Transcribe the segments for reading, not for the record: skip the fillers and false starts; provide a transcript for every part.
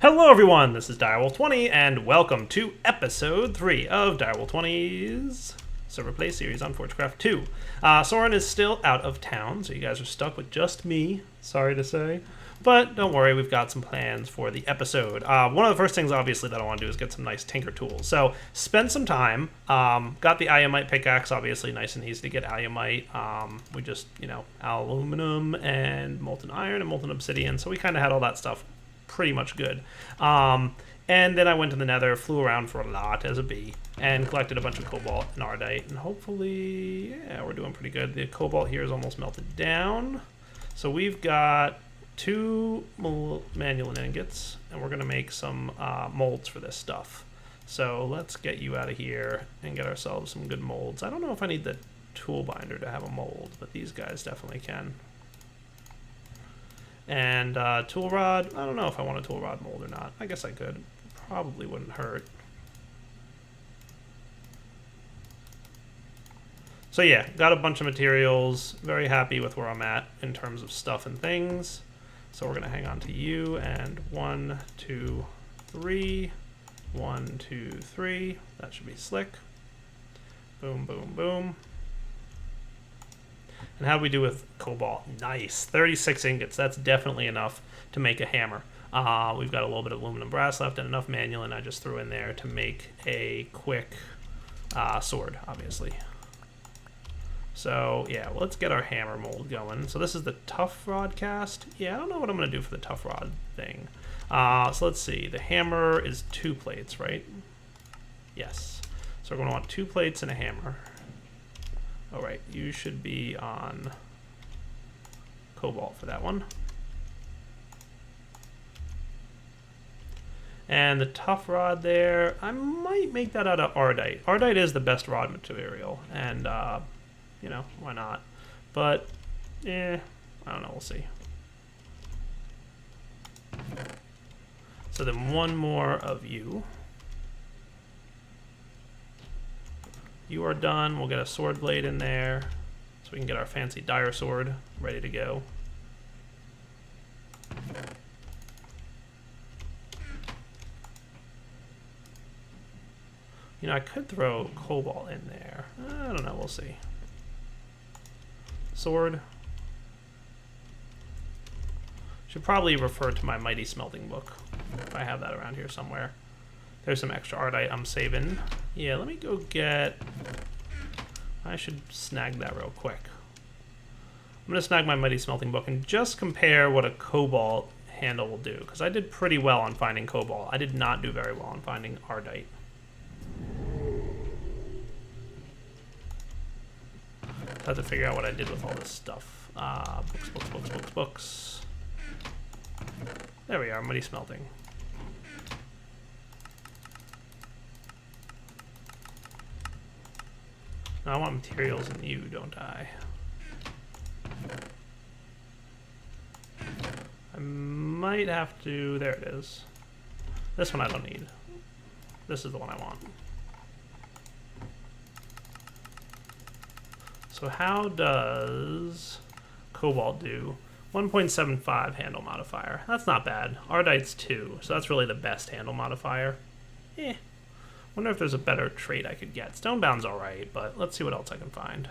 Hello everyone, this is Direwolf20 and welcome to episode 3 of Direwolf20's server play series on Forgecraft2. Soren is still out of town, so you guys are stuck with just me, sorry to say. But don't worry, we've got some plans for the episode. One of the first things obviously that I want to do is get some nice tinker tools. So spend some time, got the alumite pickaxe, obviously nice and easy to get alumite. We just, aluminum and molten iron and molten obsidian, so we kind of had all that stuff pretty much good. And then I went to the nether, flew around for a lot as a bee, and collected a bunch of cobalt and ardite, and hopefully, yeah, we're doing pretty good. The cobalt here is almost melted down. So we've got 2 manual ingots, and we're gonna make some molds for this stuff. So let's get you out of here and get ourselves some good molds. I don't know if I need the tool binder to have a mold, but these guys definitely can. And tool rod, I don't know if I want a tool rod mold or not. I guess I could. Probably wouldn't hurt. So yeah, got a bunch of materials. Very happy with where I'm at in terms of stuff and things. So we're gonna hang on to you, and 1, 2, 3. 1, 2, 3. That should be slick. Boom, boom, boom. And how do we do with cobalt? Nice. 36 ingots. That's definitely enough to make a hammer. We've got a little bit of aluminum brass left and enough manual, I just threw in there to make a quick sword, obviously. So, yeah, well, let's get our hammer mold going. So this is the tough rod cast. Yeah, I don't know what I'm going to do for the tough rod thing. So let's see. The hammer is 2 plates, right? Yes. So we're going to want 2 plates and a hammer. All right, you should be on cobalt for that one. And the tough rod there, I might make that out of ardite. Ardite is the best rod material, and, why not? But, I don't know, we'll see. So then 1 more of you. You are done. We'll get a sword blade in there so we can get our fancy dire sword ready to go. I could throw cobalt in there. I don't know. We'll see. Sword. Should probably refer to my mighty smelting book if I have that around here somewhere. There's some extra ardite I'm saving. Yeah, let me go get... I should snag that real quick. I'm going to snag my mighty smelting book and just compare what a cobalt handle will do, because I did pretty well on finding cobalt. I did not do very well on finding ardite. I have to figure out what I did with all this stuff. Books. There we are, mighty smelting. Now I want materials in you, don't I? I might have to... There it is. This one I don't need. This is the one I want. So how does cobalt do? 1.75 handle modifier. That's not bad. Ardite's 2, so that's really the best handle modifier. Wonder if there's a better trait I could get. Stonebound's alright, but let's see what else I can find.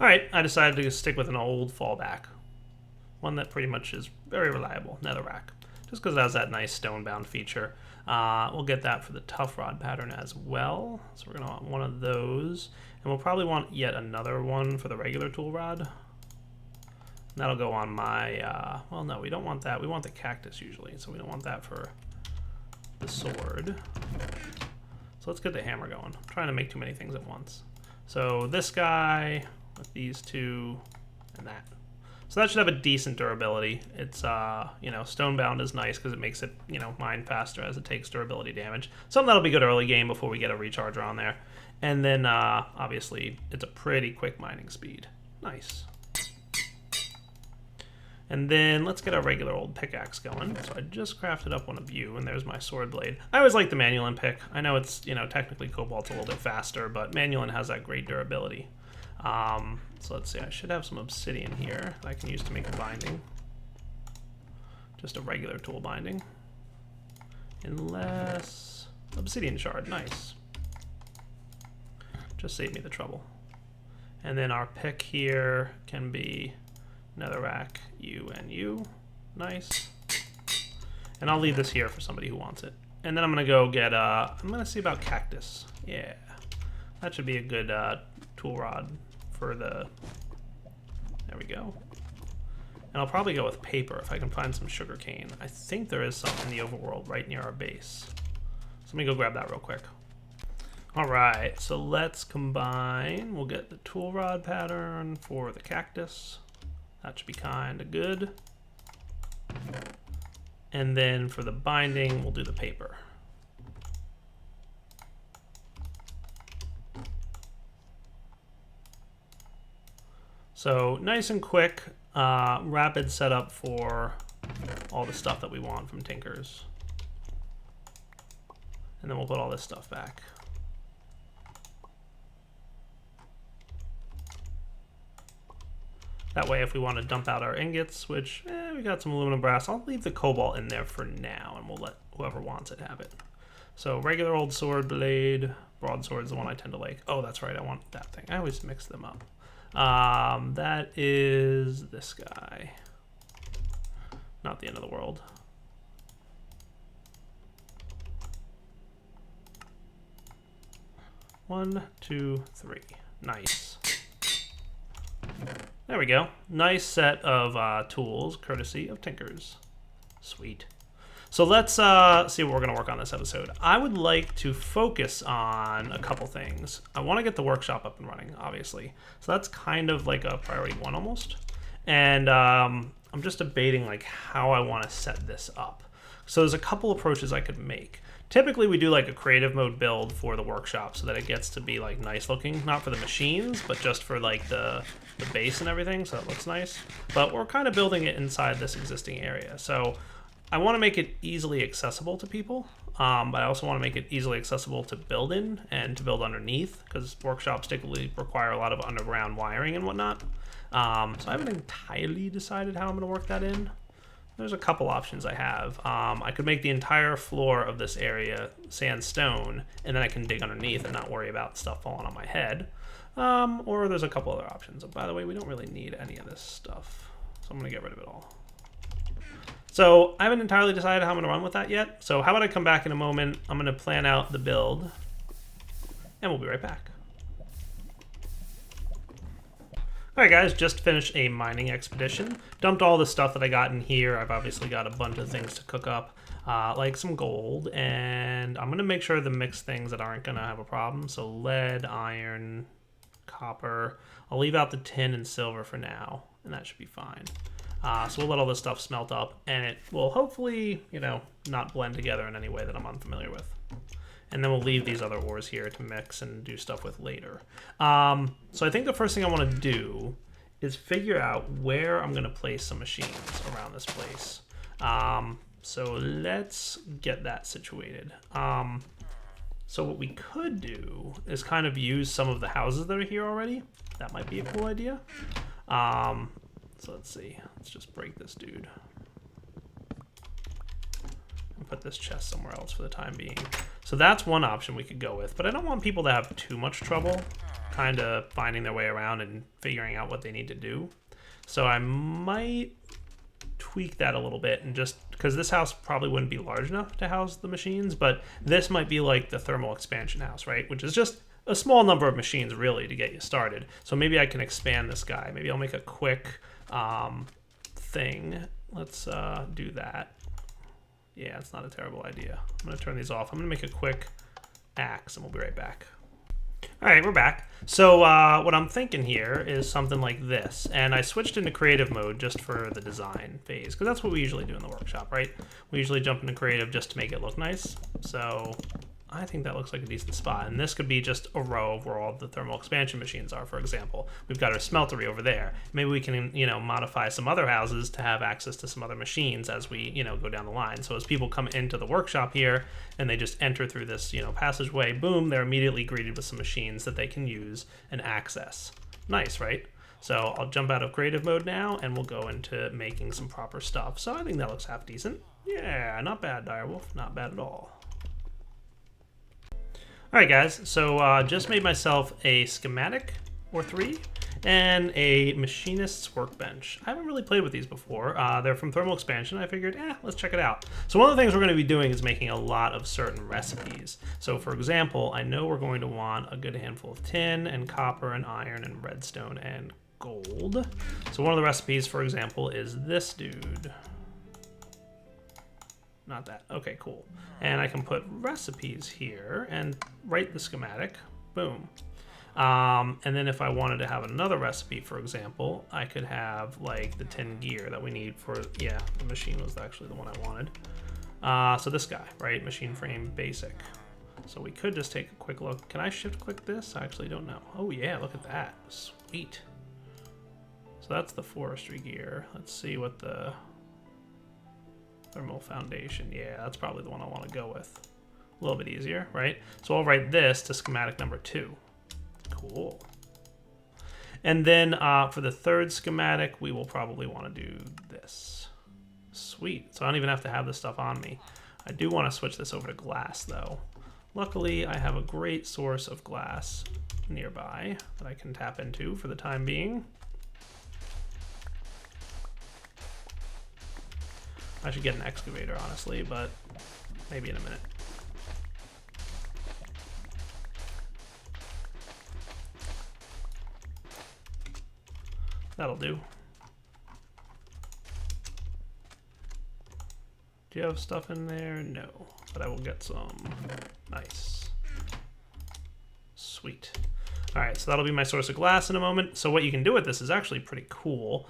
Alright, I decided to stick with an old fallback. One that pretty much is very reliable, netherrack. Just because it has that nice stonebound feature. We'll get that for the tough rod pattern as well. So we're going to want one of those. And we'll probably want yet another one for the regular tool rod. And that'll go on my... well, no, we don't want that. We want the cactus usually, so we don't want that for the sword. So let's get the hammer going. I'm trying to make too many things at once. So this guy with these 2 and that. So that should have a decent durability. It's, stonebound is nice because it makes it, mine faster as it takes durability damage. Something that'll be good early game before we get a recharger on there. And then, obviously, it's a pretty quick mining speed. Nice. And then let's get our regular old pickaxe going. So I just crafted up one of you, and there's my sword blade. I always like the Manualin pick. I know it's, technically cobalt's a little bit faster, but Manualin has that great durability. So let's see, I should have some obsidian here that I can use to make a binding. Just a regular tool binding. Unless... obsidian shard, nice. Just save me the trouble. And then our pick here can be netherrack, U, and U. Nice. And I'll leave this here for somebody who wants it. And then I'm gonna go get, I'm gonna see about cactus. Yeah, that should be a good tool rod for the, there we go. And I'll probably go with paper if I can find some sugar cane. I think there is some in the overworld right near our base. So let me go grab that real quick. All right, so let's combine. We'll get the tool rod pattern for the cactus. That should be kind of good. And then for the binding, we'll do the paper. So nice and quick, rapid setup for all the stuff that we want from Tinkers. And then we'll put all this stuff back. That way, if we want to dump out our ingots, which, we got some aluminum brass, I'll leave the cobalt in there for now, and we'll let whoever wants it have it. So regular old sword blade, broadsword's the one I tend to like. Oh, that's right, I want that thing. I always mix them up. That is this guy. Not the end of the world. One, two, three. Nice. There we go. Nice set of tools, courtesy of Tinkers. Sweet. So let's see what we're going to work on this episode. I would like to focus on a couple things. I want to get the workshop up and running, obviously. So that's kind of like a priority one almost. And I'm just debating like how I want to set this up. So there's a couple approaches I could make. Typically we do like a creative mode build for the workshop so that it gets to be like nice looking, not for the machines, but just for like the base and everything, so it looks nice. But we're kind of building it inside this existing area. So I want to make it easily accessible to people, but I also want to make it easily accessible to build in and to build underneath, because workshops typically require a lot of underground wiring and whatnot. So I haven't entirely decided how I'm going to work that in. There's a couple options I have. I could make the entire floor of this area sandstone, and then I can dig underneath and not worry about stuff falling on my head. Or there's a couple other options. By the way, we don't really need any of this stuff, so I'm going to get rid of it all. So I haven't entirely decided how I'm going to run with that yet. So how about I come back in a moment? I'm going to plan out the build, and we'll be right back. Alright guys, just finished a mining expedition. Dumped all the stuff that I got in here. I've obviously got a bunch of things to cook up, like some gold, and I'm going to make sure to mix things that aren't going to have a problem. So lead, iron, copper. I'll leave out the tin and silver for now, and that should be fine. So we'll let all this stuff smelt up, and it will hopefully, you know, not blend together in any way that I'm unfamiliar with. And then we'll leave these other ores here to mix and do stuff with later. So I think the first thing I want to do is figure out where I'm going to place some machines around this place. So let's get that situated. So what we could do is kind of use some of the houses that are here already. That might be a cool idea. So let's see. Let's just break this dude. And put this chest somewhere else for the time being. So that's one option we could go with, but I don't want people to have too much trouble kind of finding their way around and figuring out what they need to do. So I might tweak that a little bit, and just because this house probably wouldn't be large enough to house the machines, but this might be like the thermal expansion house, right? Which is just a small number of machines really to get you started. So maybe I can expand this guy. Maybe I'll make a quick thing. Let's do that. Yeah, it's not a terrible idea. I'm going to turn these off. I'm going to make a quick axe, and we'll be right back. All right, we're back. So what I'm thinking here is something like this. And I switched into creative mode just for the design phase, because that's what we usually do in the workshop, right? We usually jump into creative just to make it look nice. So I think that looks like a decent spot. And this could be just a row of where all the thermal expansion machines are, for example. We've got our smeltery over there. Maybe we can, you know, modify some other houses to have access to some other machines as we, you know, go down the line. So as people come into the workshop here and they just enter through this, you know, passageway, boom, they're immediately greeted with some machines that they can use and access. Nice, right? So I'll jump out of creative mode now and we'll go into making some proper stuff. So I think that looks half decent. Yeah, not bad, Direwolf. Not bad at all. Alright guys, so just made myself a schematic or 3 and a machinist's workbench. I haven't really played with these before. They're from Thermal Expansion. I figured, let's check it out. So one of the things we're going to be doing is making a lot of certain recipes. So for example, I know we're going to want a good handful of tin and copper and iron and redstone and gold. So one of the recipes, for example, is this dude. Not that. Okay, cool. And I can put recipes here and write the schematic. Boom. And then if I wanted to have another recipe, for example, I could have like the tin gear that we need for, yeah, the machine was actually the one I wanted. So this guy, right? Machine frame basic. So we could just take a quick look. Can I shift click this? I actually don't know. Oh yeah, look at that. Sweet. So that's the forestry gear. Let's see what the thermal foundation. Yeah, that's probably the one I want to go with. A little bit easier, right? So I'll write this to schematic number 2. Cool. And then for the third schematic, we will probably want to do this. Sweet. So I don't even have to have this stuff on me. I do want to switch this over to glass, though. Luckily, I have a great source of glass nearby that I can tap into for the time being. I should get an excavator, honestly, but maybe in a minute. That'll do. Do you have stuff in there? No, but I will get some. Nice. Sweet. All right, so that'll be my source of glass in a moment. So what you can do with this is actually pretty cool.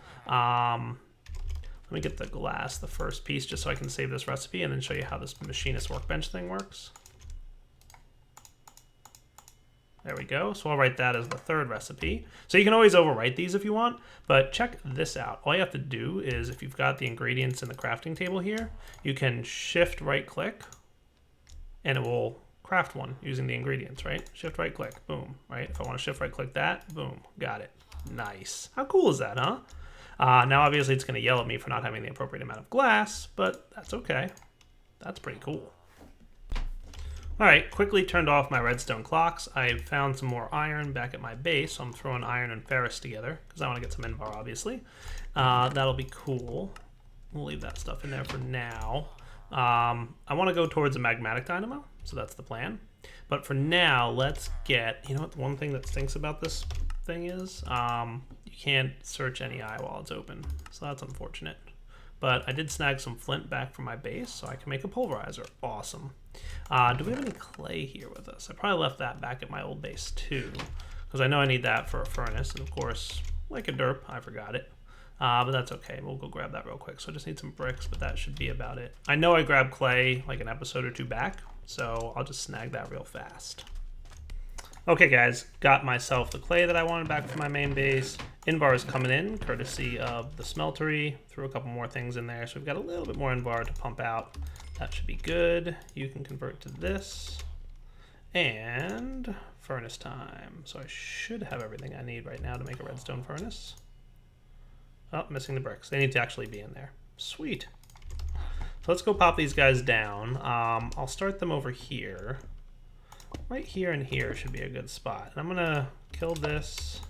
Let me get the glass, the first piece, just so I can save this recipe and then show you how this machinist workbench thing works. There we go. So I'll write that as the third recipe. So you can always overwrite these if you want, but check this out. All you have to do is, if you've got the ingredients in the crafting table here, you can shift right click and it will craft one using the ingredients, right? Shift right click, boom, right? If I want to shift right click that, boom, got it. Nice. How cool is that, huh? Now obviously it's going to yell at me for not having the appropriate amount of glass, but that's okay. That's pretty cool. Alright, quickly turned off my redstone clocks. I found some more iron back at my base, so I'm throwing iron and ferrous together, because I want to get some invar, obviously. That'll be cool. We'll leave that stuff in there for now. I want to go towards a magmatic dynamo, so that's the plan. But for now, let's get... You know what, one thing that stinks about this thing is, you can't search any eye while it's open, so that's unfortunate. But I did snag some flint back from my base, so I can make a pulverizer. Awesome. Do we have any clay here with us? I probably left that back at my old base too, because I know I need that for a furnace, and of course, like a derp, I forgot it. But that's okay, we'll go grab that real quick. So I just need some bricks, but that should be about it. I know I grabbed clay like an episode or 2 back, so I'll just snag that real fast. Okay guys, got myself the clay that I wanted back from my main base. Invar is coming in, courtesy of the smeltery. Threw a couple more things in there, so we've got a little bit more Invar to pump out. That should be good. You can convert to this. And furnace time. So I should have everything I need right now to make a redstone furnace. Oh, missing the bricks. They need to actually be in there. Sweet. So let's go pop these guys down. I'll start them over here. Right here and here should be a good spot. And I'm gonna kill this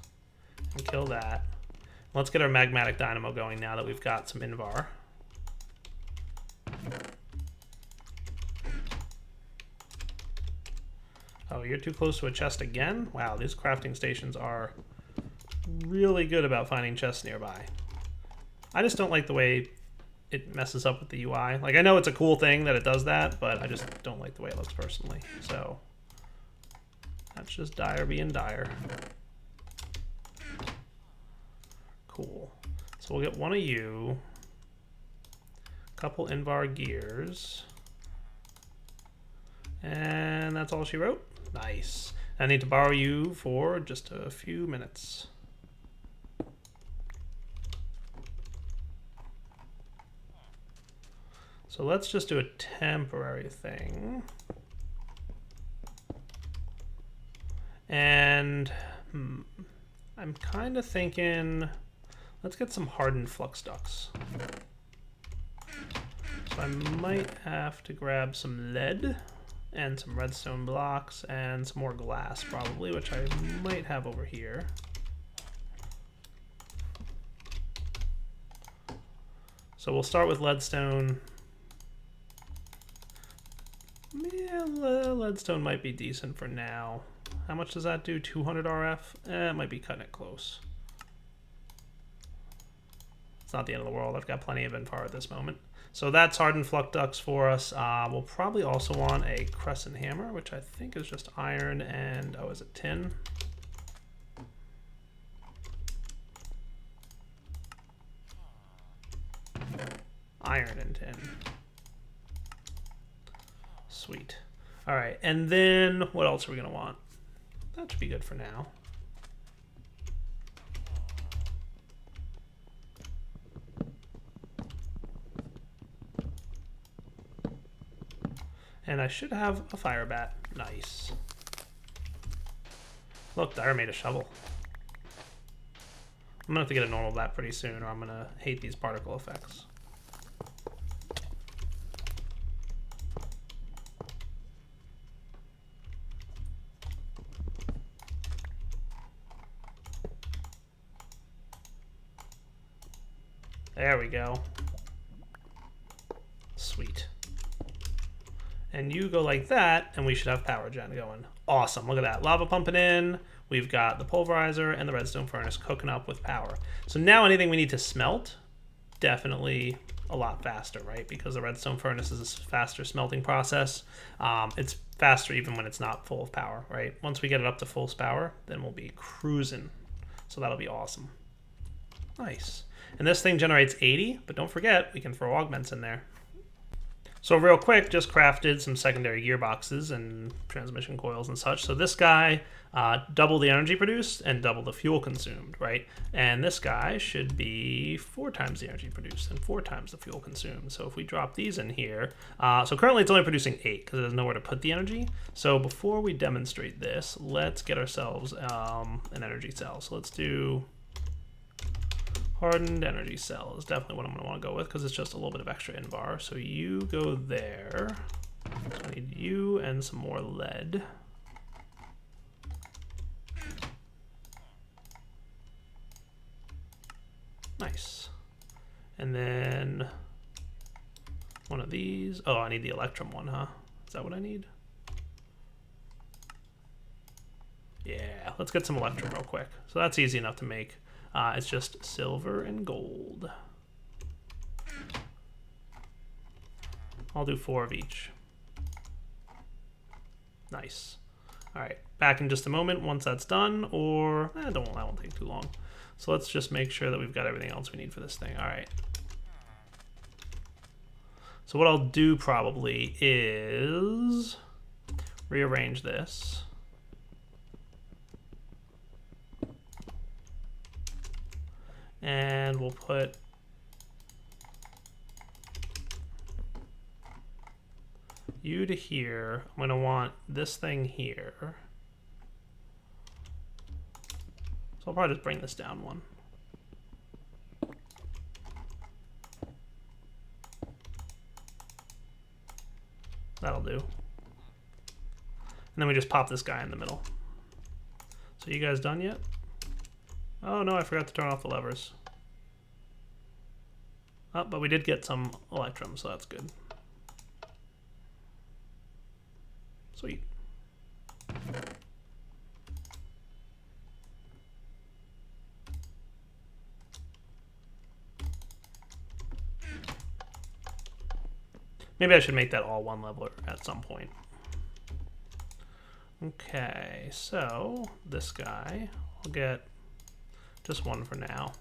and kill that. Let's get our magmatic dynamo going now that we've got some Invar. Oh, you're too close to a chest again? Wow, these crafting stations are really good about finding chests nearby. I just don't like the way it messes up with the UI. Like, I know it's a cool thing that it does that, but I just don't like the way it looks personally. So that's just dire being dire. Cool. So we'll get one of you, a couple Invar gears, and that's all she wrote. Nice. I need to borrow you for just a few minutes. So let's just do a temporary thing. And I'm kind of thinking, let's get some hardened flux ducts. So So I might have to grab some lead and some redstone blocks and some more glass probably, which I might have over here. So we'll start with leadstone. Yeah, leadstone might be decent for now. How much does that do? 200 RF? It might be cutting it close. It's not the end of the world. I've got plenty of infar at this moment. So that's hardened flux ducts for us. We'll probably also want a crescent hammer, which I think is just iron and, oh, is it tin? Iron and tin. Sweet. All right, and then what else are we gonna want? That should be good for now. And I should have a fire bat. Nice. Look, Dyer made a shovel. I'm gonna have to get a normal bat pretty soon or I'm gonna hate these particle effects. There we go. Sweet. And you go like that, and we should have power gen going. Awesome, look at that. Lava pumping in. We've got the pulverizer and the redstone furnace cooking up with power. So now anything we need to smelt, definitely a lot faster, right? Because the redstone furnace is a faster smelting process. It's faster even when it's not full of power, right? Once we get it up to full power, then we'll be cruising. So that'll be awesome. Nice. And this thing generates 80, but don't forget, we can throw augments in there. So real quick, just crafted some secondary gearboxes and transmission coils and such. So this guy, double the energy produced and double the fuel consumed, right? And this guy should be 4 times the energy produced and 4 times the fuel consumed. So if we drop these in here, so currently it's only producing 8 because there's nowhere to put the energy. So before we demonstrate this, let's get ourselves an energy cell. So let's do hardened energy cell is definitely what I'm going to want to go with because it's just a little bit of extra invar. So you go there. So I need you and some more lead. Nice. And then one of these. Oh, I need the electrum one, huh? Is that what I need? Yeah, let's get some electrum real quick. So that's easy enough to make. It's just silver and gold. I'll do 4 of each. Nice. All right, back in just a moment once that's done, or that won't take too long. So let's just make sure that we've got everything else we need for this thing. All right. So what I'll do probably is rearrange this. And we'll put you to here. I'm going to want this thing here. So I'll probably just bring this down one. That'll do. And then we just pop this guy in the middle. So you guys done yet? Oh no, I forgot to turn off the levers. Oh, but we did get some electrum, so that's good. Sweet. Maybe I should make that all one leveler at some point. Okay, so this guy, I'll get just one for now.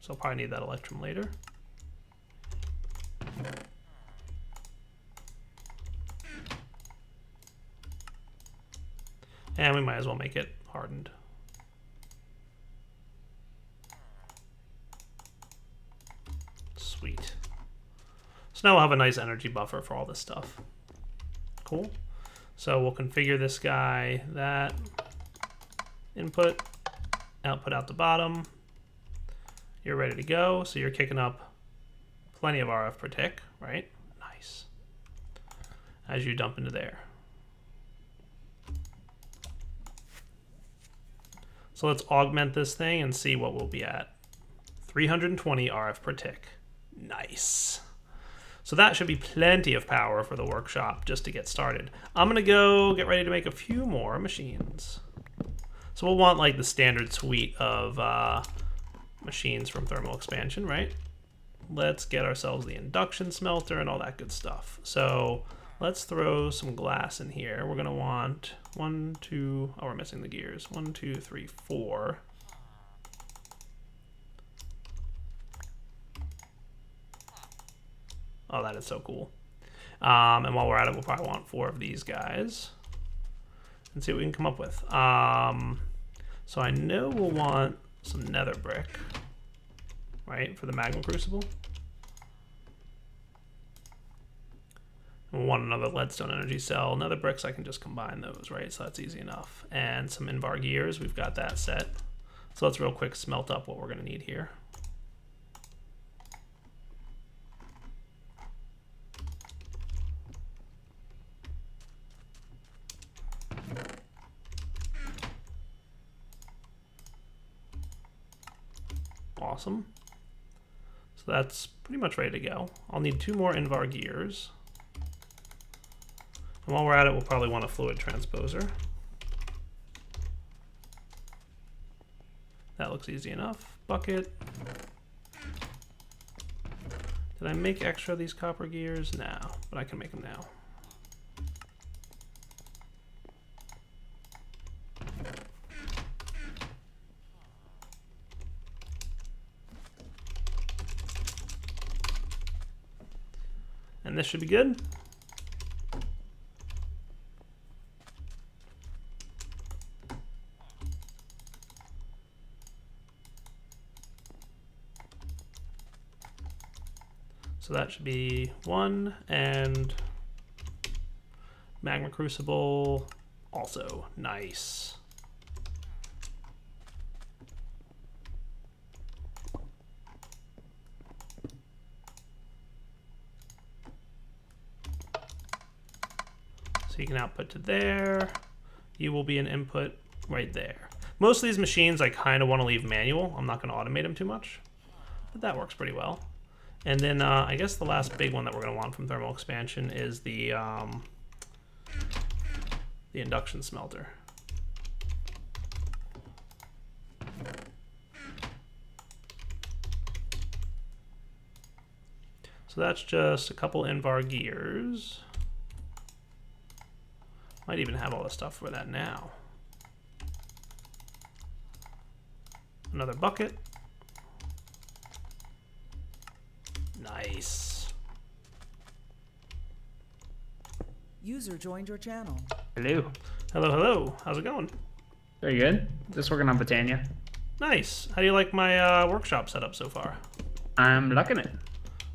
So I'll probably need that electrum later. And we might as well make it hardened. Sweet. So now we'll have a nice energy buffer for all this stuff. Cool. So we'll configure this guy, that input, output out the bottom. You're ready to go. So you're kicking up plenty of RF per tick, right? Nice. As you dump into there. So let's augment this thing and see what we'll be at. 320 RF per tick. Nice. So that should be plenty of power for the workshop just to get started. I'm gonna go get ready to make a few more machines. So we'll want like the standard suite of machines from thermal expansion, right? Let's get ourselves the induction smelter and all that good stuff. So let's throw some glass in here. We're gonna want 1, 2, oh, we're missing the gears. 1, 2, 3, 4. Oh, that is so cool. And while we're at it, we'll probably want 4 of these guys and see what we can come up with. So I know we'll want some nether brick, right, for the magma crucible. And we'll want another leadstone energy cell. Nether bricks, I can just combine those, right? So that's easy enough. And some Invar gears, we've got that set. So let's real quick smelt up what we're gonna need here. Awesome. So that's pretty much ready to go. I'll need 2 more Invar gears. And while we're at it, we'll probably want a fluid transposer. That looks easy enough. Bucket. Did I make extra of these copper gears? No, but I can make them now. And this should be good. So that should be 1, and magma crucible also. Nice. So you can output to there. You will be an input right there. Most of these machines I kind of want to leave manual. I'm not going to automate them too much, but that works pretty well. And then I guess the last big one that we're going to want from thermal expansion is the induction smelter. So that's just a couple Invar gears. Might even have all the stuff for that now. Another bucket. Nice. User joined your channel. Hello. Hello, hello. How's it going? Very good. Just working on Britannia. Nice. How do you like my workshop setup so far? I'm liking it.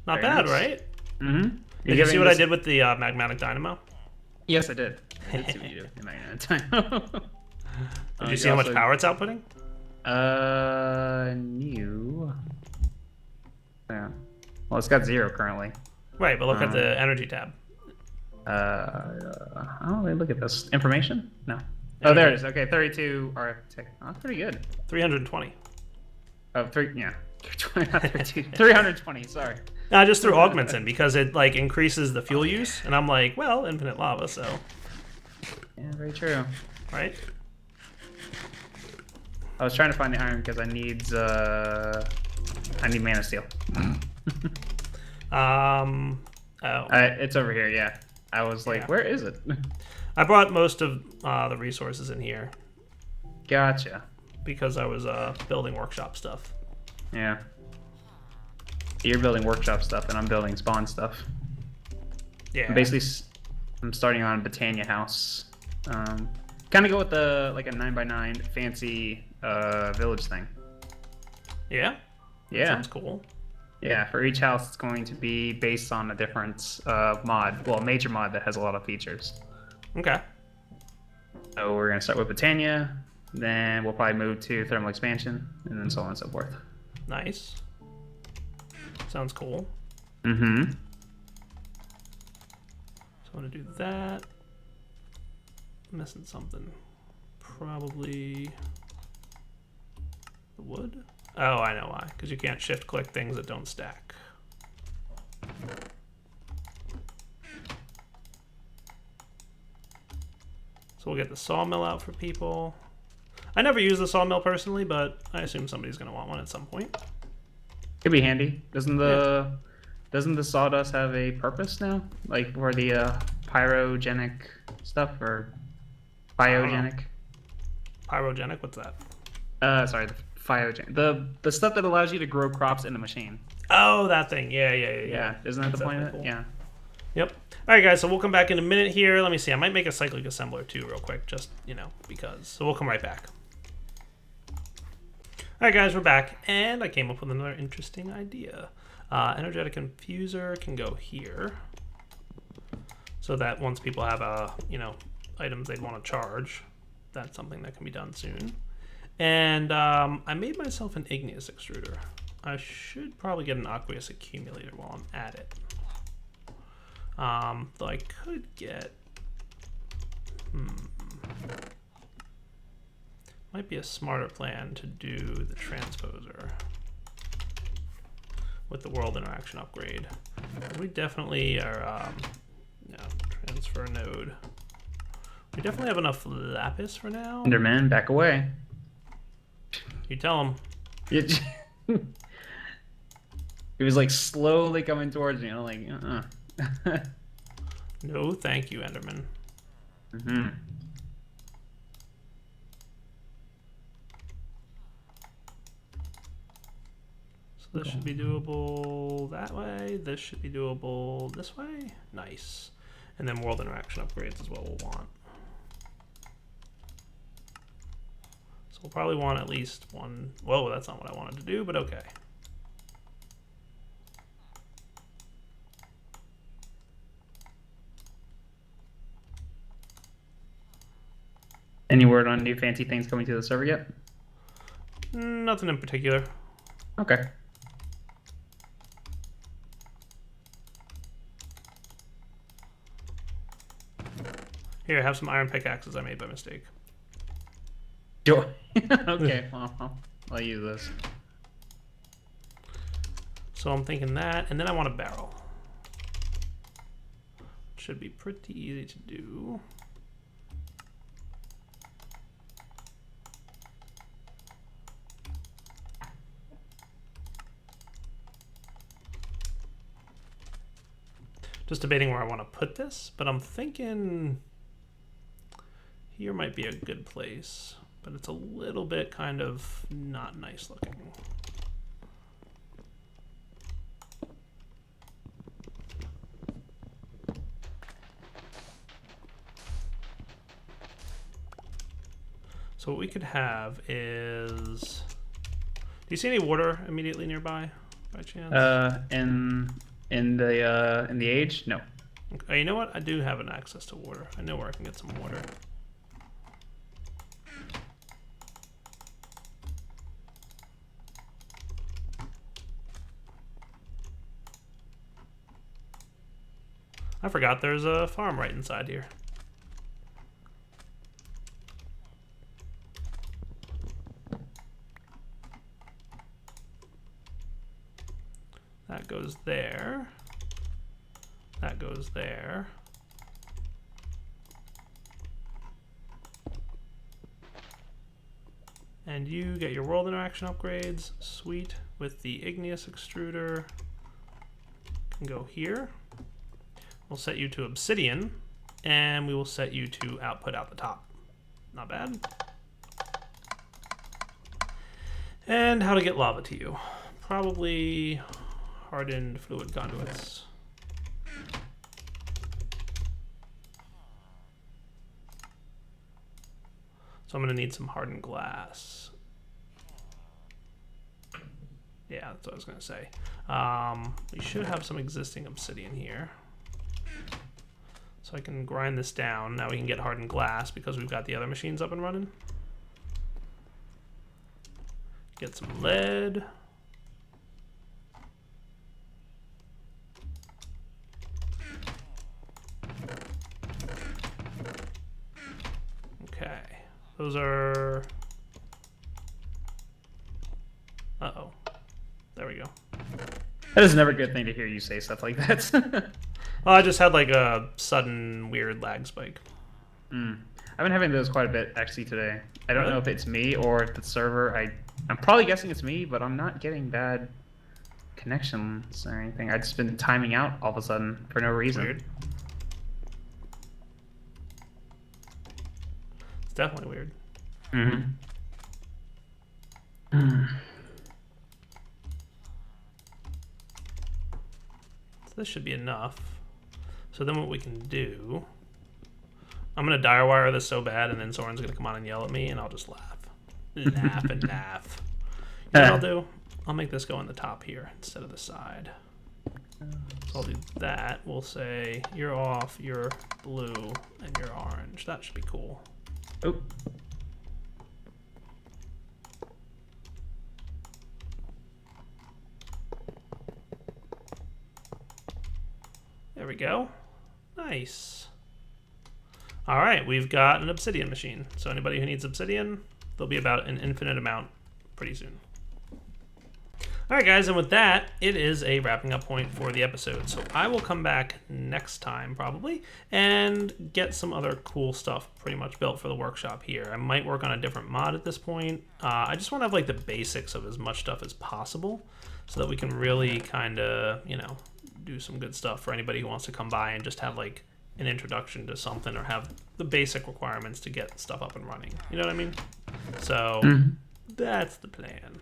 Not Very bad, nice. right? Mm-hmm. Did you see what I did with the magmatic dynamo? Yes, I did. I did see what you did in that time. Did you see how much power it's outputting? New. Yeah. Well, it's got 0 currently. Right, but look at the energy tab. Oh, wait, look at this. Information? No. Oh, there it is. Okay, 32 RF tick. Oh, that's pretty good. 320. Oh, 320, sorry. No, I just threw augments in because it like increases the fuel use, and I'm like, well, infinite lava, so. Yeah, very true. Right? I was trying to find the iron because I need Man of Steel. Oh. It's over here, yeah. I was like, Yeah. where is it? I brought most of the resources in here Gotcha. because I was building workshop stuff. Yeah. You're building workshop stuff, and I'm building spawn stuff. Yeah. Basically, I'm starting on Britannia house. Kind of go with the like a 9x9 fancy village thing. Yeah? Yeah. Sounds cool. Yeah, for each house, it's going to be based on a different mod. Well, a major mod that has a lot of features. Okay. So we're going to start with Britannia, then we'll probably move to thermal expansion, and then so on and so forth. Nice. Sounds cool. Mm-hmm. I'm gonna do that. Missing something. Probably the wood. Oh, I know why. Because you can't shift click things that don't stack. So we'll get the sawmill out for people. I never use the sawmill personally, but I assume somebody's going to want one at some point. Could be handy. Doesn't the sawdust have a purpose now? Like for the pyrogenic stuff or biogenic? Pyrogenic? What's that? Sorry, the phyogenic. The stuff that allows you to grow crops in the machine. Oh, that thing. Yeah. Isn't that That's the point of it? cool. Yeah. Yep. All right, guys, so we'll come back in a minute here. Let me see. I might make a cyclic assembler too real quick, just, because. So we'll come right back. All right, guys, we're back, and I came up with another interesting idea. Energetic infuser can go here, so that once people have, items they'd want to charge, that's something that can be done soon. And I made myself an igneous extruder. I should probably get an aqueous accumulator while I'm at it. Though I could get... Might be a smarter plan to do the transposer with the world interaction upgrade. We definitely are... transfer node. We definitely have enough lapis for now. Enderman, back away. You tell him. He was like slowly coming towards me, like, No, thank you, Enderman. So this should be doable that way. This should be doable this way. Nice. And then world interaction upgrades is what we'll want. So we'll probably want at least one. Whoa, that's not what I wanted to do, but okay. Any word on new fancy things coming to the server yet? Nothing in particular. Okay. Here, have some iron pickaxes I made by mistake. Sure. Okay, well, I'll use this. So I'm thinking that, and then I want a barrel. Should be pretty easy to do. Just debating where I want to put this, but I'm thinking here might be a good place, but it's a little bit kind of not nice looking. So what we could have is, do you see any water immediately nearby by chance? In the age? No. Okay, you know what? I do have an access to water. I know where I can get some water. I forgot there's a farm right inside here. That goes there. That goes there. And you get your world interaction upgrades. Sweet. With the Igneous Extruder. Can go here. We'll set you to obsidian. And we will set you to output out the top. Not bad. And how to get lava to you. Probably hardened fluid conduits. So I'm going to need some hardened glass. Yeah, that's what I was going to say. We should have some existing obsidian here. So I can grind this down. Now we can get hardened glass because we've got the other machines up and running. Get some lead. Those are... Uh-oh. There we go. That is never a good thing to hear you say stuff like that. Well, I just had like a sudden weird lag spike. I've been having those quite a bit actually today. I don't Really? know if it's me or if the server. I'm probably guessing it's me, but I'm not getting bad connections or anything. I've just been timing out all of a sudden for no reason. Weird. It's definitely weird. So this should be enough. So then what we can do... I'm going to dire wire this so bad, and then Soren's going to come on and yell at me, and I'll just laugh. Laugh and laugh. You know what I'll do? I'll make this go on the top here instead of the side. So I'll do that. We'll say, you're off, you're blue, and you're orange. That should be cool. Oh. There we go. Nice. All right, we've got an obsidian machine. So anybody who needs obsidian, there'll be about an infinite amount pretty soon. All right, guys, and with that, it is a wrapping up point for the episode. So I will come back next time, probably, and get some other cool stuff pretty much built for the workshop here. I might work on a different mod at this point. I just want to have, like, the basics of as much stuff as possible so that we can really kind of, you know, do some good stuff for anybody who wants to come by and just have, like, an introduction to something or have the basic requirements to get stuff up and running. You know what I mean? So that's the plan.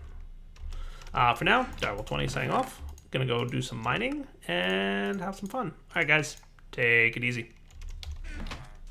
For now, Direwolf20 signing off. Gonna go do some mining and have some fun. All right, guys, take it easy.